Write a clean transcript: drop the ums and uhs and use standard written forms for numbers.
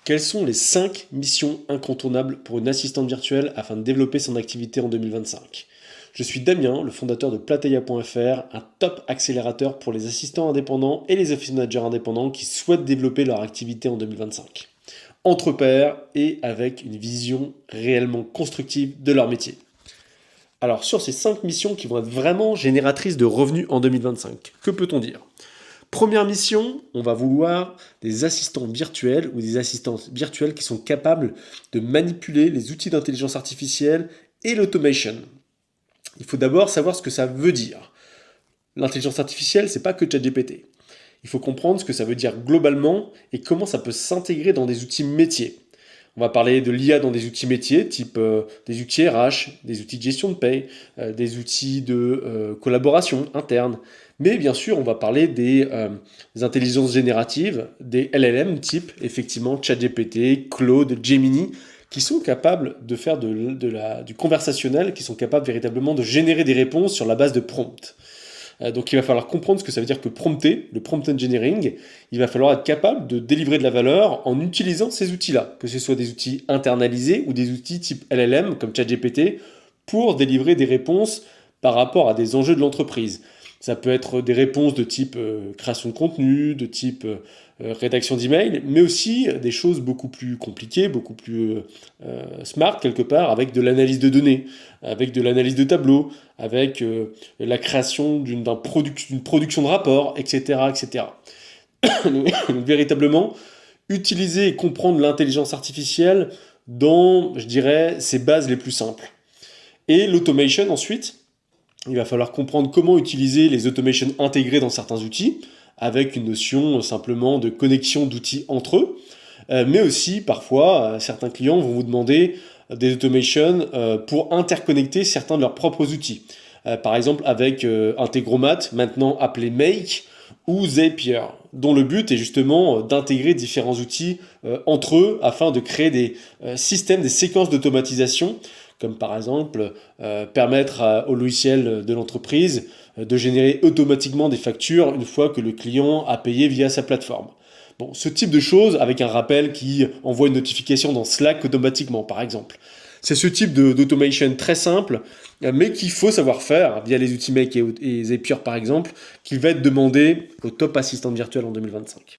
Quelles sont les 5 missions incontournables pour une assistante virtuelle afin de développer son activité en 2025? Je suis Damien, le fondateur de Plataya.fr, un top accélérateur pour les assistants indépendants et les office managers indépendants qui souhaitent développer leur activité en 2025. Entre pairs et avec une vision réellement constructive de leur métier. Alors sur ces 5 missions qui vont être vraiment génératrices de revenus en 2025, que peut-on dire? Première mission, on va vouloir des assistants virtuels ou des assistantes virtuelles qui sont capables de manipuler les outils d'intelligence artificielle et l'automation. Il faut d'abord savoir ce que ça veut dire. L'intelligence artificielle, c'est pas que ChatGPT. Il faut comprendre ce que ça veut dire globalement et comment ça peut s'intégrer dans des outils métiers. On va parler de l'IA dans des outils métiers, type des outils RH, des outils de gestion de paye, des outils de collaboration interne. Mais bien sûr, on va parler des intelligences génératives, des LLM type, effectivement, ChatGPT, Claude, Gemini, qui sont capables de faire du conversationnel, qui sont capables véritablement de générer des réponses sur la base de prompts. Donc il va falloir comprendre ce que ça veut dire que prompter, le prompt engineering. Il va falloir être capable de délivrer de la valeur en utilisant ces outils-là, que ce soit des outils internalisés ou des outils type LLM comme ChatGPT pour délivrer des réponses par rapport à des enjeux de l'entreprise. Ça peut être des réponses de type création de contenu, de type rédaction d'email, mais aussi des choses beaucoup plus compliquées, beaucoup plus smart quelque part, avec de l'analyse de données, avec de l'analyse de tableaux, avec la création d'une production de rapports, etc. etc. Donc, véritablement, utiliser et comprendre l'intelligence artificielle dans, je dirais, ses bases les plus simples. Et l'automation ensuite, il va falloir comprendre comment utiliser les automations intégrées dans certains outils, avec une notion simplement de connexion d'outils entre eux, mais aussi parfois certains clients vont vous demander des automations pour interconnecter certains de leurs propres outils. Par exemple avec Integromat, maintenant appelé Make, ou Zapier, dont le but est justement d'intégrer différents outils entre eux afin de créer des systèmes, des séquences d'automatisation, comme par exemple permettre au logiciel de l'entreprise de générer automatiquement des factures une fois que le client a payé via sa plateforme. Bon, ce type de choses avec un rappel qui envoie une notification dans Slack automatiquement, par exemple. C'est ce type d'automation très simple, mais qu'il faut savoir faire via les outils Make et Zapier, par exemple, qui va être demandé au top assistant virtuel en 2025.